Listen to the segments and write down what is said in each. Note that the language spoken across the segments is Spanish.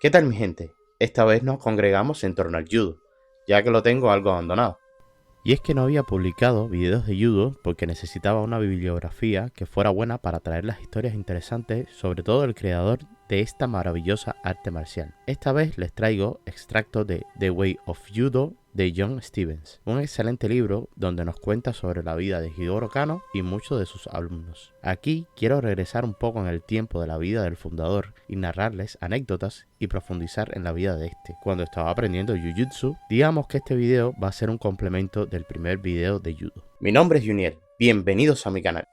¿Qué tal mi gente? Esta vez nos congregamos en torno al judo, ya que lo tengo algo abandonado. Y es que no había publicado videos de judo porque necesitaba una bibliografía que fuera buena para traer las historias interesantes, sobre todo el creador de esta maravillosa arte marcial. Esta vez les traigo extractos de The Way of Judo de John Stevens, un excelente libro donde nos cuenta sobre la vida de Jigoro Kano y muchos de sus alumnos. Aquí quiero regresar un poco en el tiempo de la vida del fundador y narrarles anécdotas y profundizar en la vida de este. Cuando estaba aprendiendo Jiu-Jitsu, digamos que este video va a ser un complemento del primer video de Judo. Mi nombre es Juniel, bienvenidos a mi canal.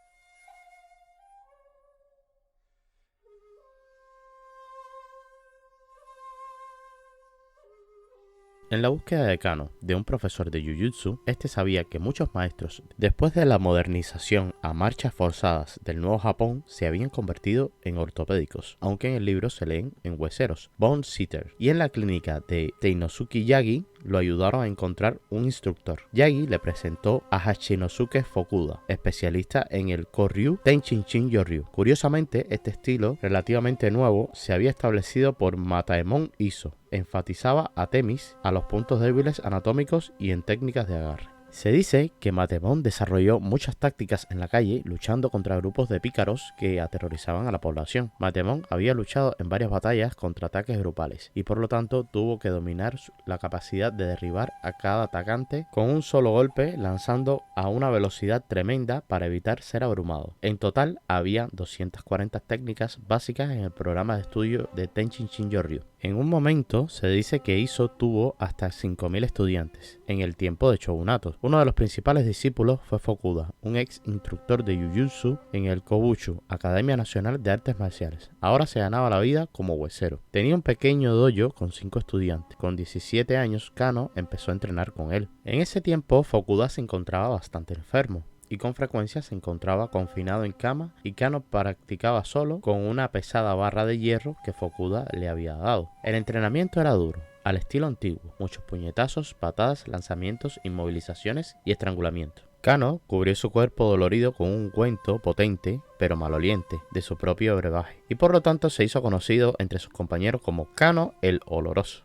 En la búsqueda de Kano, de un profesor de Jiu-Jitsu, este sabía que muchos maestros, después de la modernización a marchas forzadas del Nuevo Japón, se habían convertido en ortopédicos, aunque en el libro se leen en hueseros, bone seater, y en la clínica de Teinosuke Yagi lo ayudaron a encontrar un instructor. Yagi le presentó a Hachinosuke Fukuda, especialista en el Koryu Tenchinchin Yoryu. Curiosamente, este estilo, relativamente nuevo, se había establecido por Mataemon Iso. Enfatizaba a Temis a los puntos débiles anatómicos y en técnicas de agarre. Se dice que Matemon desarrolló muchas tácticas en la calle luchando contra grupos de pícaros que aterrorizaban a la población. Matemon había luchado en varias batallas contra ataques grupales y por lo tanto tuvo que dominar la capacidad de derribar a cada atacante con un solo golpe, lanzando a una velocidad tremenda para evitar ser abrumado. En total había 240 técnicas básicas en el programa de estudio de Tenchinchin Yoryu. En un momento se dice que Iso tuvo hasta 5.000 estudiantes en el tiempo de shogunato. Uno de los principales discípulos fue Fukuda, un ex instructor de Jiu-Jitsu en el Kobuchu, Academia Nacional de Artes Marciales. Ahora se ganaba la vida como huesero. Tenía un pequeño dojo con 5 estudiantes. Con 17 años, Kano empezó a entrenar con él. En ese tiempo, Fukuda se encontraba bastante enfermo y con frecuencia se encontraba confinado en cama y Kano practicaba solo con una pesada barra de hierro que Fukuda le había dado. El entrenamiento era duro, al estilo antiguo, muchos puñetazos, patadas, lanzamientos, inmovilizaciones y estrangulamiento. Kano cubrió su cuerpo dolorido con un ungüento potente pero maloliente de su propio brebaje y por lo tanto se hizo conocido entre sus compañeros como Kano el Oloroso.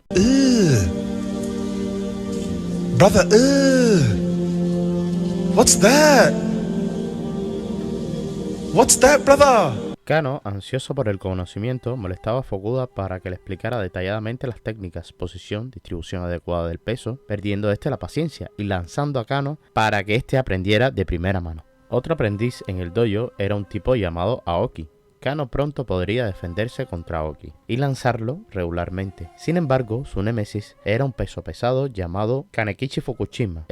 Brother, What's that? What's that, brother? Kano, ansioso por el conocimiento, molestaba a Fukuda para que le explicara detalladamente las técnicas, posición, distribución adecuada del peso, perdiendo la paciencia y lanzando a Kano para que aprendiera de primera mano. Otro aprendiz en el dojo era un tipo llamado Aoki. Kano pronto podría defenderse contra Aoki y lanzarlo regularmente. Sin embargo, su némesis era un peso pesado llamado Kanekichi Fukushima,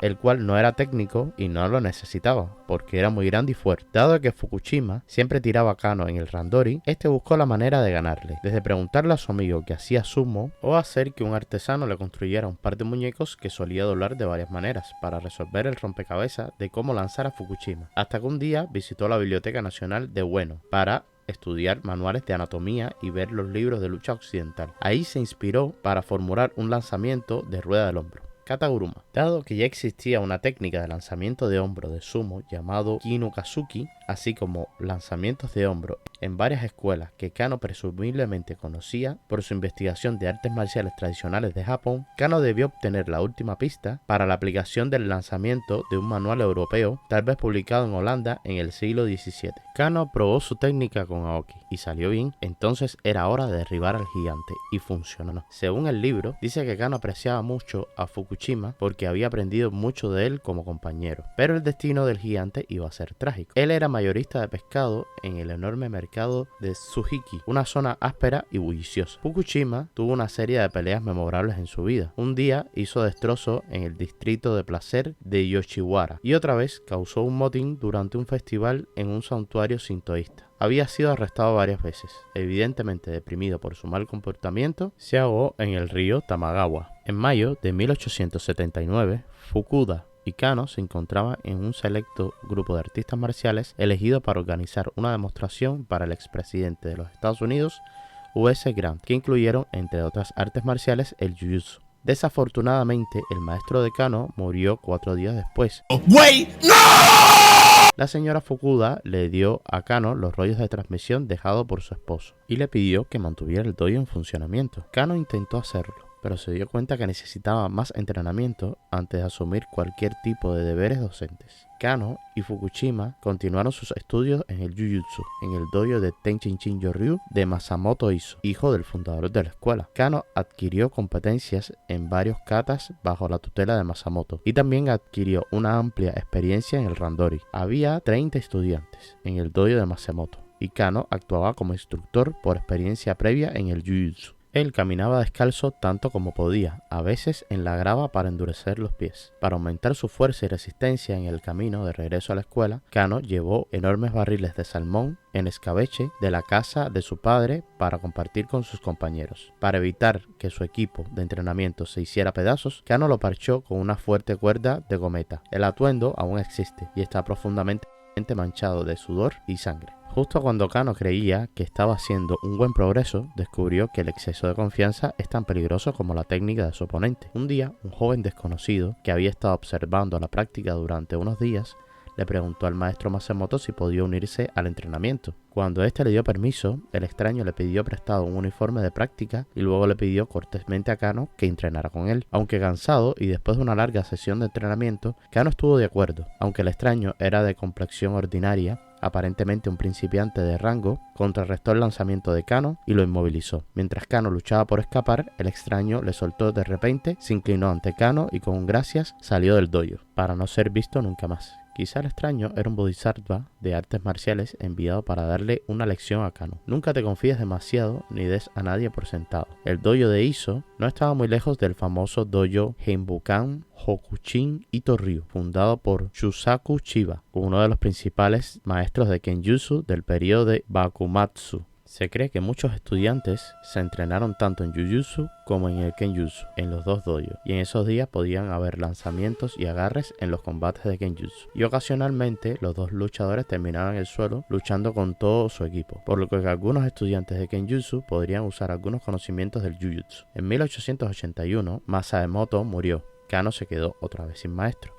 el cual no era técnico y no lo necesitaba porque era muy grande y fuerte. Dado que Fukushima siempre tiraba a Kano en el randori, buscó la manera de ganarle, desde preguntarle a su amigo que hacía sumo o hacer que un artesano le construyera un par de muñecos que solía doblar de varias maneras para resolver el rompecabezas de cómo lanzar a Fukushima, hasta que un día visitó la Biblioteca Nacional de Ueno para estudiar manuales de anatomía y ver los libros de lucha occidental. Ahí se inspiró para formular un lanzamiento de rueda del hombro, Kataguruma. Dado que ya existía una técnica de lanzamiento de hombro de sumo llamado Kinukazuki, así como lanzamientos de hombro en varias escuelas que Kano presumiblemente conocía por su investigación de artes marciales tradicionales de Japón, Kano debió obtener la última pista para la aplicación del lanzamiento de un manual europeo, tal vez publicado en Holanda en el siglo XVII. Kano probó su técnica con Aoki y salió bien, entonces era hora de derribar al gigante y funcionó. Según el libro, dice que Kano apreciaba mucho a Fukushima porque había aprendido mucho de él como compañero, pero el destino del gigante iba a ser trágico. Él era mayorista de pescado en el enorme mercado de Tsujiki, una zona áspera y bulliciosa. Fukushima tuvo una serie de peleas memorables en su vida. Un día hizo destrozo en el distrito de placer de Yoshiwara y otra vez causó un motín durante un festival en un santuario sintoísta. Había sido arrestado varias veces. Evidentemente deprimido por su mal comportamiento, se ahogó en el río Tamagawa. En mayo de 1879, Fukuda y Kano se encontraban en un selecto grupo de artistas marciales elegido para organizar una demostración para el expresidente de los Estados Unidos, U.S. Grant, que incluyeron, entre otras artes marciales, el Jiu-Jitsu. Desafortunadamente, el maestro de Kano murió 4 días después. Wait, no! La señora Fukuda le dio a Kano los rollos de transmisión dejados por su esposo y le pidió que mantuviera el dojo en funcionamiento. Kano intentó hacerlo, pero se dio cuenta que necesitaba más entrenamiento antes de asumir cualquier tipo de deberes docentes. Kano y Fukushima continuaron sus estudios en el Jujutsu, en el dojo de Tenchinchin-Yoryu de Masamoto Iso, hijo del fundador de la escuela. Kano adquirió competencias en varios katas bajo la tutela de Masamoto y también adquirió una amplia experiencia en el randori. Había 30 estudiantes en el dojo de Masamoto y Kano actuaba como instructor por experiencia previa en el Jujutsu. Él caminaba descalzo tanto como podía, a veces en la grava para endurecer los pies. Para aumentar su fuerza y resistencia en el camino de regreso a la escuela, Kano llevó enormes barriles de salmón en escabeche de la casa de su padre para compartir con sus compañeros. Para evitar que su equipo de entrenamiento se hiciera pedazos, Kano lo parchó con una fuerte cuerda de gometa. El atuendo aún existe y está profundamente manchado de sudor y sangre. Justo cuando Kano creía que estaba haciendo un buen progreso, descubrió que el exceso de confianza es tan peligroso como la técnica de su oponente. Un día, un joven desconocido que había estado observando la práctica durante unos días, le preguntó al maestro Masamoto si podía unirse al entrenamiento. Cuando éste le dio permiso, el extraño le pidió prestado un uniforme de práctica y luego le pidió cortésmente a Kano que entrenara con él. Aunque cansado y después de una larga sesión de entrenamiento, Kano estuvo de acuerdo. Aunque el extraño era de complexión ordinaria, aparentemente un principiante de rango, contrarrestó el lanzamiento de Kano y lo inmovilizó. Mientras Kano luchaba por escapar, el extraño le soltó de repente, se inclinó ante Kano y con un gracias salió del dojo, para no ser visto nunca más. Quizá el extraño era un bodhisattva de artes marciales enviado para darle una lección a Kano. Nunca te confíes demasiado ni des a nadie por sentado. El dojo de Iso no estaba muy lejos del famoso dojo Heimbunkan Hokushin Ito-ryu, fundado por Shusaku Chiba, uno de los principales maestros de Kenjutsu del periodo de Bakumatsu. Se cree que muchos estudiantes se entrenaron tanto en Jujutsu como en el Kenjutsu, en los dos dojos, y en esos días podían haber lanzamientos y agarres en los combates de Kenjutsu. Y ocasionalmente los dos luchadores terminaban en el suelo luchando con todo su equipo, por lo que algunos estudiantes de Kenjutsu podrían usar algunos conocimientos del Jujutsu. En 1881, Masamoto murió. Kano se quedó otra vez sin maestro.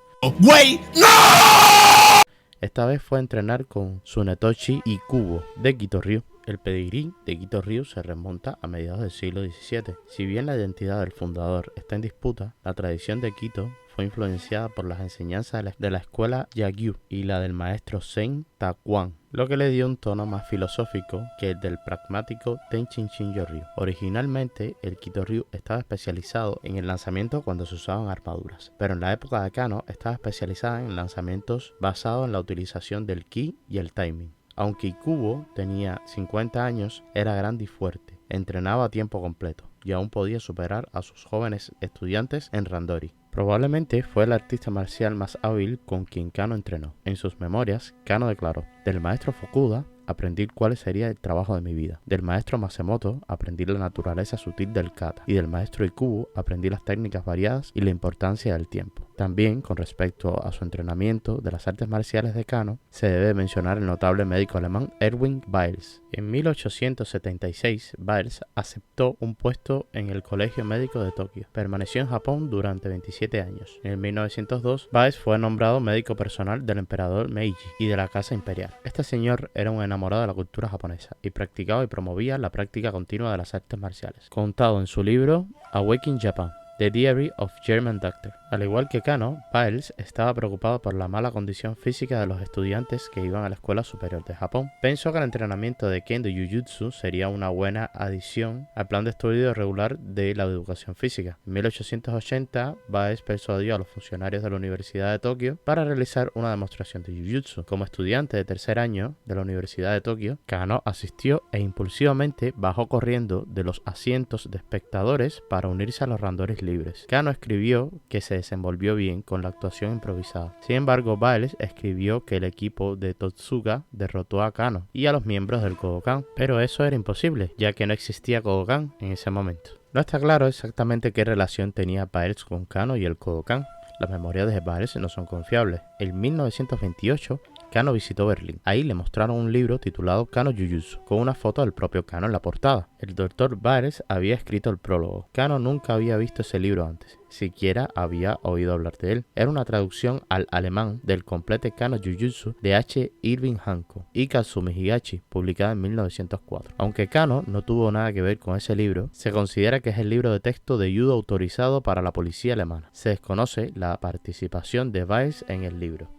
Esta vez fue a entrenar con Tsunetoshi Ikubo de Kito-ryu. El pedigrí de Kito-ryu se remonta a mediados del siglo XVII. Si bien la identidad del fundador está en disputa, la tradición de Kito fue influenciada por las enseñanzas de la escuela Yagyu y la del maestro Zen Takuan, lo que le dio un tono más filosófico que el del pragmático Tenchinchin-Yoryu. Originalmente, el Kito-ryu estaba especializado en el lanzamiento cuando se usaban armaduras, pero en la época de Kano estaba especializada en lanzamientos basados en la utilización del ki y el timing. Aunque Ikubo tenía 50 años, era grande y fuerte, entrenaba a tiempo completo y aún podía superar a sus jóvenes estudiantes en randori. Probablemente fue el artista marcial más hábil con quien Kano entrenó. En sus memorias, Kano declaró: "Del maestro Fukuda aprendí cuál sería el trabajo de mi vida. Del maestro Masamoto aprendí la naturaleza sutil del kata. Y del maestro Ikubo aprendí las técnicas variadas y la importancia del tiempo". También, con respecto a su entrenamiento de las artes marciales de Kano, se debe mencionar el notable médico alemán Erwin Beils. En 1876, Beils aceptó un puesto en el Colegio Médico de Tokio. Permaneció en Japón durante 27 años. En 1902, Beils fue nombrado médico personal del emperador Meiji y de la Casa Imperial. Este señor era un enamorado de la cultura japonesa y practicaba y promovía la práctica continua de las artes marciales, contado en su libro Awakening Japan, The Diary of German Doctor. Al igual que Kano, Beils estaba preocupado por la mala condición física de los estudiantes que iban a la Escuela Superior de Japón. Pensó que el entrenamiento de Kendo y Jujutsu sería una buena adición al plan de estudio regular de la educación física. En 1880, Beils persuadió a los funcionarios de la Universidad de Tokio para realizar una demostración de Jujutsu. Como estudiante de tercer año de la Universidad de Tokio, Kano asistió e impulsivamente bajó corriendo de los asientos de espectadores para unirse a los randoris libres. Kano escribió que se desenvolvió bien con la actuación improvisada. Sin embargo, Beils escribió que el equipo de Totsuga derrotó a Kano y a los miembros del Kodokan, pero eso era imposible, ya que no existía Kodokan en ese momento. No está claro exactamente qué relación tenía Beils con Kano y el Kodokan. Las memorias de Beils no son confiables. En 1928, Kano visitó Berlín. Ahí le mostraron un libro titulado Kano Jujutsu, con una foto del propio Kano en la portada. El Dr. Bares había escrito el prólogo. Kano nunca había visto ese libro antes, siquiera había oído hablar de él. Era una traducción al alemán del Complete Kano Jujutsu de H. Irving Hanko y Kazumi Higashi, publicada en 1904. Aunque Kano no tuvo nada que ver con ese libro, se considera que es el libro de texto de judo autorizado para la policía alemana. Se desconoce la participación de Baez en el libro.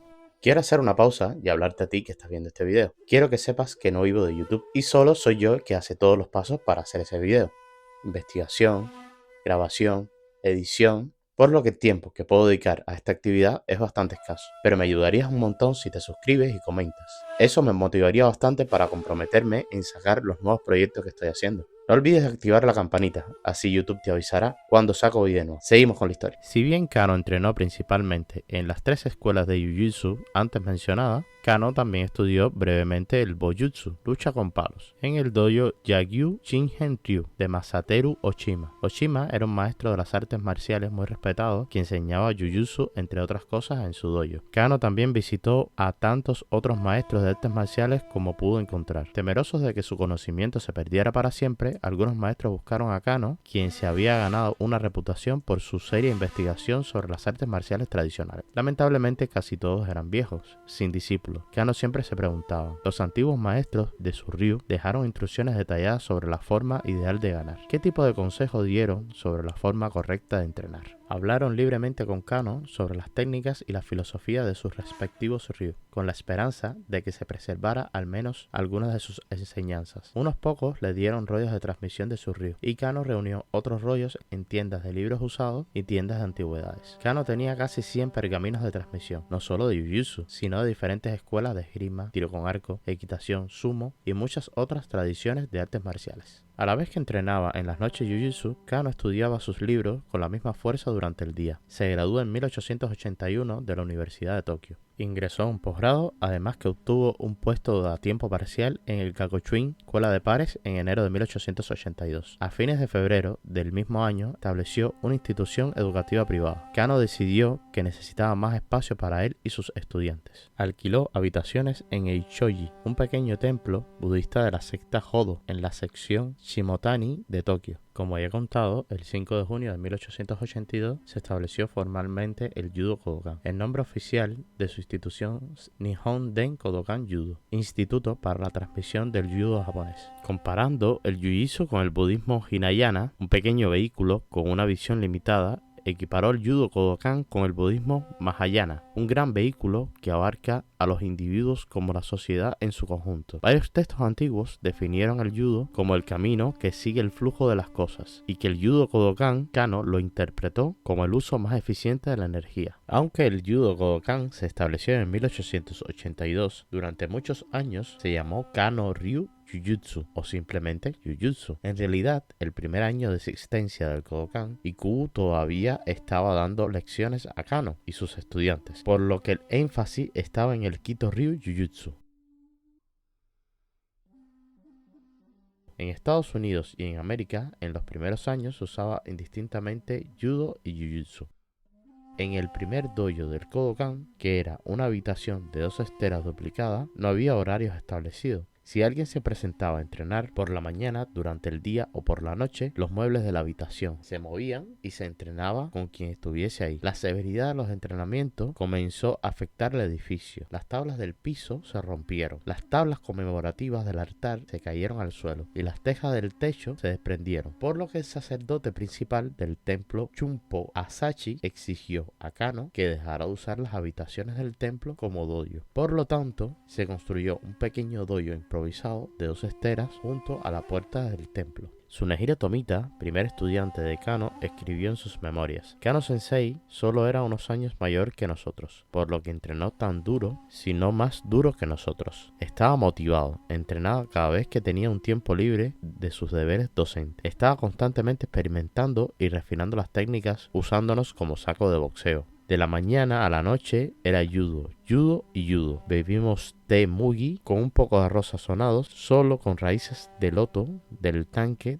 Quiero hacer una pausa y hablarte a ti que estás viendo este video. Quiero que sepas que no vivo de YouTube y solo soy yo que hace todos los pasos para hacer ese video. Investigación, grabación, edición, por lo que el tiempo que puedo dedicar a esta actividad es bastante escaso, pero me ayudarías un montón si te suscribes y comentas. Eso me motivaría bastante para comprometerme en sacar los nuevos proyectos que estoy haciendo. No olvides activar la campanita, así YouTube te avisará cuando saco video nuevo. Seguimos con la historia. Si bien Kano entrenó principalmente en las 3 escuelas de Jiu-Jitsu antes mencionadas, Kano también estudió brevemente el Bojutsu, lucha con palos, en el dojo Yagyu Shingen Ryu de Masateru Oshima. Oshima era un maestro de las artes marciales muy respetado que enseñaba Jiu-Jitsu entre otras cosas en su dojo. Kano también visitó a tantos otros maestros de artes marciales como pudo encontrar. Temerosos de que su conocimiento se perdiera para siempre, algunos maestros buscaron a Kano, quien se había ganado una reputación por su seria investigación sobre las artes marciales tradicionales. Lamentablemente casi todos eran viejos, sin discípulos. Kano siempre se preguntaba, ¿los antiguos maestros de su ryu dejaron instrucciones detalladas sobre la forma ideal de ganar? ¿Qué tipo de consejos dieron sobre la forma correcta de entrenar? Hablaron libremente con Kano sobre las técnicas y la filosofía de sus respectivos ryu, con la esperanza de que se preservara al menos algunas de sus enseñanzas. Unos pocos le dieron rollos de transmisión de su ryu, y Kano reunió otros rollos en tiendas de libros usados y tiendas de antigüedades. Kano tenía casi 100 pergaminos de transmisión, no solo de Jiu-Jitsu, sino de diferentes escuelas de esgrima, tiro con arco, equitación, sumo y muchas otras tradiciones de artes marciales. A la vez que entrenaba en las noches Jiu-Jitsu, Kano estudiaba sus libros con la misma fuerza durante el día. Se graduó en 1881 de la Universidad de Tokio. Ingresó a un posgrado, además que obtuvo un puesto a tiempo parcial en el Gakushūin, Escuela de Pares, en enero de 1882. A fines de febrero del mismo año, estableció una institución educativa privada. Kano decidió que necesitaba más espacio para él y sus estudiantes. Alquiló habitaciones en Eichoji, un pequeño templo budista de la secta Jodo, en la sección Shimotani de Tokio. Como ya he contado, el 5 de junio de 1882 se estableció formalmente el Judo Kodokan. El nombre oficial de su institución es Nihon Den Kodokan Judo, Instituto para la Transmisión del Judo japonés. Comparando el Jiu-Jitsu con el budismo Hinayana, un pequeño vehículo con una visión limitada, equiparó el Judo Kodokan con el budismo Mahayana, un gran vehículo que abarca a los individuos como la sociedad en su conjunto. Varios textos antiguos definieron el judo como el camino que sigue el flujo de las cosas, y que el Judo Kodokan, Kano lo interpretó como el uso más eficiente de la energía. Aunque el Judo Kodokan se estableció en 1882, durante muchos años se llamó Kano Ryu Jujutsu o simplemente Jujutsu. En realidad, el primer año de existencia del Kodokan, Ikubu todavía estaba dando lecciones a Kano y sus estudiantes, por lo que el énfasis estaba en el Kito Ryu Jujutsu. En Estados Unidos y en América, en los primeros años se usaba indistintamente Judo y Jujutsu. En el primer dojo del Kodokan, que era una habitación de 2 esteras duplicadas, no había horarios establecidos. Si alguien se presentaba a entrenar por la mañana, durante el día o por la noche, los muebles de la habitación se movían y se entrenaba con quien estuviese ahí. La severidad de los entrenamientos comenzó a afectar el edificio. Las tablas del piso se rompieron, las tablas conmemorativas del altar se cayeron al suelo y las tejas del techo se desprendieron, por lo que el sacerdote principal del templo, Chunpo Asachi, exigió a Kano que dejara de usar las habitaciones del templo como dojo. Por lo tanto, se construyó un pequeño dojo improvisado de 2 esteras junto a la puerta del templo. Tsunehiro Tomita, primer estudiante de Kano, escribió en sus memorias: Kano Sensei solo era unos años mayor que nosotros, por lo que entrenó tan duro, si no más duro que nosotros. Estaba motivado, entrenaba cada vez que tenía un tiempo libre de sus deberes docentes. Estaba constantemente experimentando y refinando las técnicas, usándonos como saco de boxeo. De la mañana a la noche era judo, judo y judo. Bebimos té mugi con un poco de arroz sazonado, solo con raíces de loto del estanque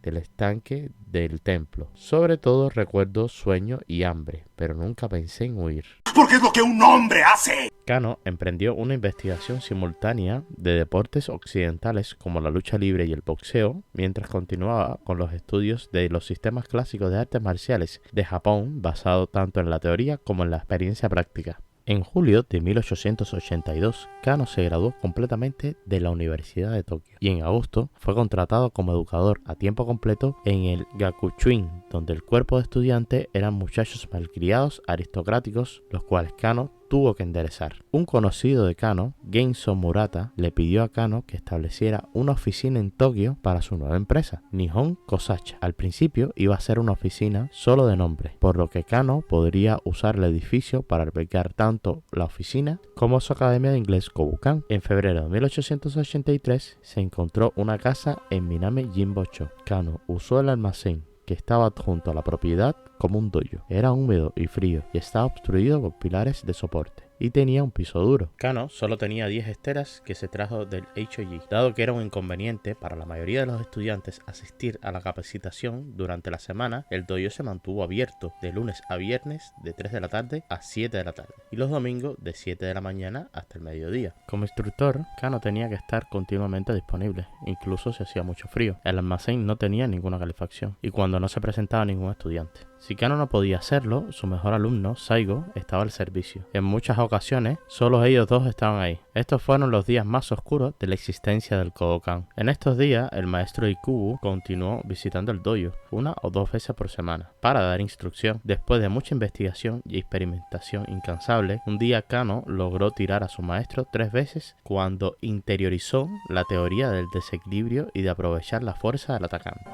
del templo. Sobre todo recuerdo sueño y hambre, pero nunca pensé en huir. Porque es lo que un hombre hace. Kano emprendió una investigación simultánea de deportes occidentales como la lucha libre y el boxeo, mientras continuaba con los estudios de los sistemas clásicos de artes marciales de Japón, basado tanto en la teoría como en la experiencia práctica. En julio de 1882, Kano se graduó completamente de la Universidad de Tokio y en agosto fue contratado como educador a tiempo completo en el Gakuchuin, donde el cuerpo de estudiantes eran muchachos malcriados aristocráticos, los cuales Kano tuvo que enderezar. Un conocido de Kano, Genso Murata, le pidió a Kano que estableciera una oficina en Tokio para su nueva empresa, Nihon Kosacha. Al principio iba a ser una oficina solo de nombre, por lo que Kano podría usar el edificio para albergar tanto la oficina como su academia de inglés Kobukan. En febrero de 1883 se encontró una casa en Miname Jinbocho. Kano usó el almacén que estaba adjunto a la propiedad como un dojo. Era húmedo y frío y estaba obstruido por pilares de soporte y tenía un piso duro. Kano solo tenía 10 esteras que se trajo del HOG, dado que era un inconveniente para la mayoría de los estudiantes asistir a la capacitación durante la semana. El dojo se mantuvo abierto de lunes a viernes de 3 de la tarde a 7 de la tarde y los domingos de 7 de la mañana hasta el mediodía. Como instructor, Kano tenía que estar continuamente disponible, incluso si hacía mucho frío. El almacén no tenía ninguna calefacción y cuando no se presentaba ningún estudiante. Si Kano no podía hacerlo, su mejor alumno, Saigo, estaba al servicio. En muchas ocasiones, solo ellos dos estaban ahí. Estos fueron los días más oscuros de la existencia del Kodokan. En estos días, el maestro Ikubu continuó visitando el dojo 1 o 2 veces por semana para dar instrucción. Después de mucha investigación y experimentación incansable, un día Kano logró tirar a su maestro 3 veces cuando interiorizó la teoría del desequilibrio y de aprovechar la fuerza del atacante.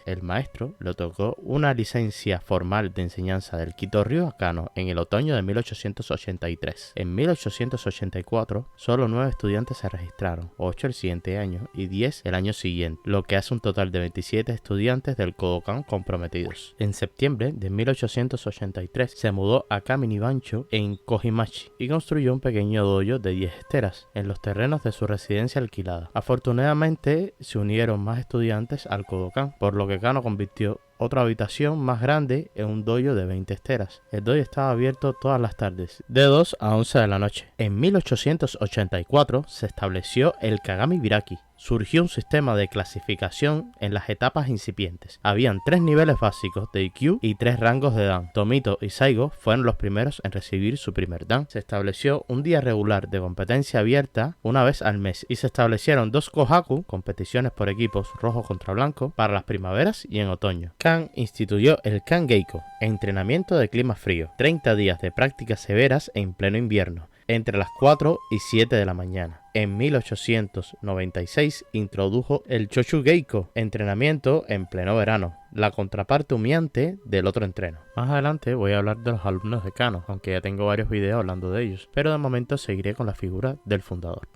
El maestro le otorgó una licencia formal de enseñanza del Kito-ryu a Kano en el otoño de 1883. En 1884, solo 9 estudiantes se registraron, 8 el siguiente año y 10 el año siguiente, lo que hace un total de 27 estudiantes del Kodokan comprometidos. En septiembre de 1883 se mudó a Kaminibancho en Kojimachi y construyó un pequeño dojo de 10 esteras en los terrenos de su residencia alquilada. Afortunadamente, se unieron más estudiantes al Kodokan, por lo que Kano convirtió otra habitación más grande en un dojo de 20 esteras. El dojo estaba abierto todas las tardes, de 2 a 11 de la noche. En 1884 se estableció el Kagami Biraki. Surgió un sistema de clasificación en las etapas incipientes. Habían 3 niveles básicos de IQ y 3 rangos de Dan. Tomito y Saigo fueron los primeros en recibir su primer Dan. Se estableció un día regular de competencia abierta una vez al mes y se establecieron 2 Kohaku, competiciones por equipos rojo contra blanco, para las primaveras y en otoño. Kan instituyó el Kan Geiko, entrenamiento de clima frío, 30 días de prácticas severas en pleno invierno, entre las 4 y 7 de la mañana. En 1896 introdujo el Chochu Geiko, entrenamiento en pleno verano, la contraparte humeante del otro entreno. Más adelante voy a hablar de los alumnos de Kano, aunque ya tengo varios videos hablando de ellos, pero de momento seguiré con la figura del fundador.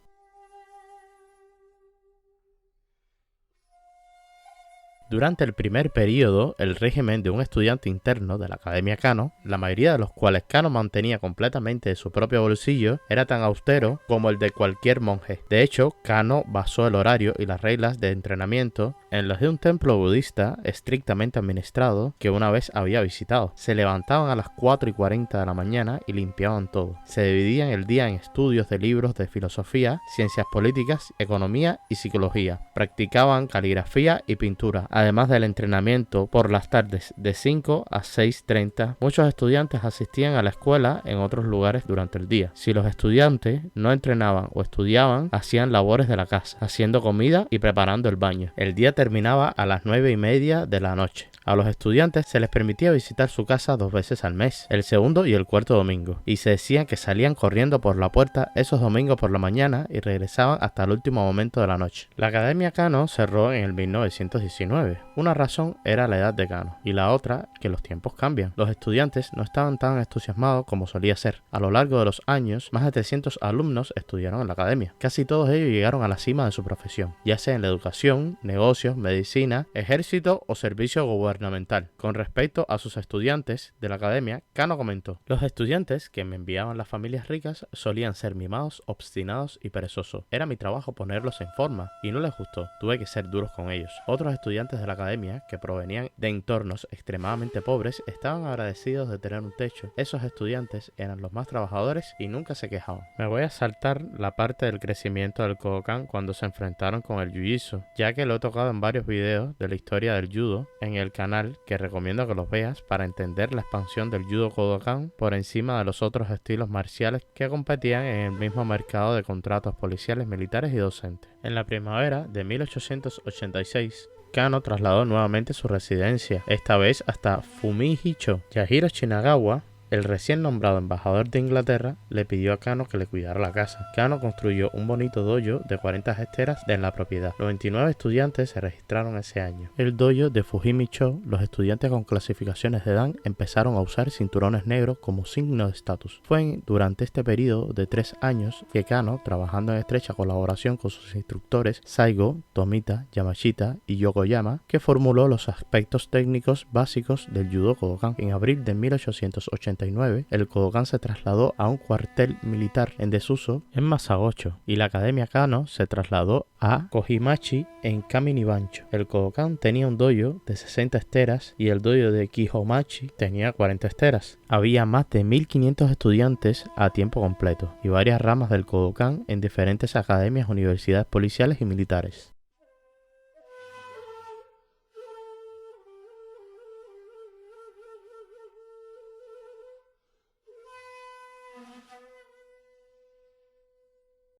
Durante el primer período, el régimen de un estudiante interno de la Academia Kano, la mayoría de los cuales Kano mantenía completamente de su propio bolsillo, era tan austero como el de cualquier monje. De hecho, Kano basó el horario y las reglas de entrenamiento en los de un templo budista estrictamente administrado que una vez había visitado. Se levantaban a las 4:40 de la mañana y limpiaban todo. Se dividían el día en estudios de libros de filosofía, ciencias políticas, economía y psicología. Practicaban caligrafía y pintura, además del entrenamiento por las tardes de 5 a 6:30. Muchos estudiantes asistían a la escuela en otros lugares durante el día. Si los estudiantes no entrenaban o estudiaban, hacían labores de la casa, haciendo comida y preparando el baño. El día terminaba a las 9:30 de la noche. A los estudiantes se les permitía visitar su casa 2 veces al mes, el segundo y el cuarto domingo, y se decía que salían corriendo por la puerta esos domingos por la mañana y regresaban hasta el último momento de la noche. La Academia Kano cerró en el 1919. Una razón era la edad de Kano y la otra que los tiempos cambian. Los estudiantes no estaban tan entusiasmados como solía ser. A lo largo de los años, más de 300 alumnos estudiaron en la academia. Casi todos ellos llegaron a la cima de su profesión, ya sea en la educación, negocios, medicina, ejército o servicio gubernamental. Con respecto a sus estudiantes de la academia, Kano comentó: los estudiantes que me enviaban las familias ricas solían ser mimados, obstinados y perezosos. Era mi trabajo ponerlos en forma y no les gustó. Tuve que ser duros con ellos. Otros estudiantes de la academia, que provenían de entornos extremadamente pobres, estaban agradecidos de tener un techo. Esos estudiantes eran los más trabajadores y nunca se quejaban. Me voy a saltar la parte del crecimiento del Kodokan cuando se enfrentaron con el Jiu-Jitsu, ya que lo he tocado en varios videos de la historia del judo en el canal, que recomiendo que los veas para entender la expansión del judo Kodokan por encima de los otros estilos marciales que competían en el mismo mercado de contratos policiales, militares y docentes. En la primavera de 1886, Kano trasladó nuevamente su residencia, esta vez hasta Fumihicho. Yahiro Shinagawa, el recién nombrado embajador de Inglaterra, le pidió a Kano que le cuidara la casa. Kano construyó un bonito dojo de 40 hectáreas en la propiedad. 99 estudiantes se registraron ese año. El dojo de Fujimi-cho, los estudiantes con clasificaciones de Dan empezaron a usar cinturones negros como signo de estatus. Fue durante este periodo de 3 años que Kano, trabajando en estrecha colaboración con sus instructores Saigo, Tomita, Yamashita y Yokoyama, que formuló los aspectos técnicos básicos del judo Kodokan. En abril de 1889, el Kodokan se trasladó a un cuartel militar en desuso en Masagocho y la Academia Kano se trasladó a Kojimachi en Kaminibancho. El Kodokan tenía un dojo de 60 esteras y el dojo de Kihomachi tenía 40 esteras. Había más de 1500 estudiantes a tiempo completo y varias ramas del Kodokan en diferentes academias, universidades policiales y militares.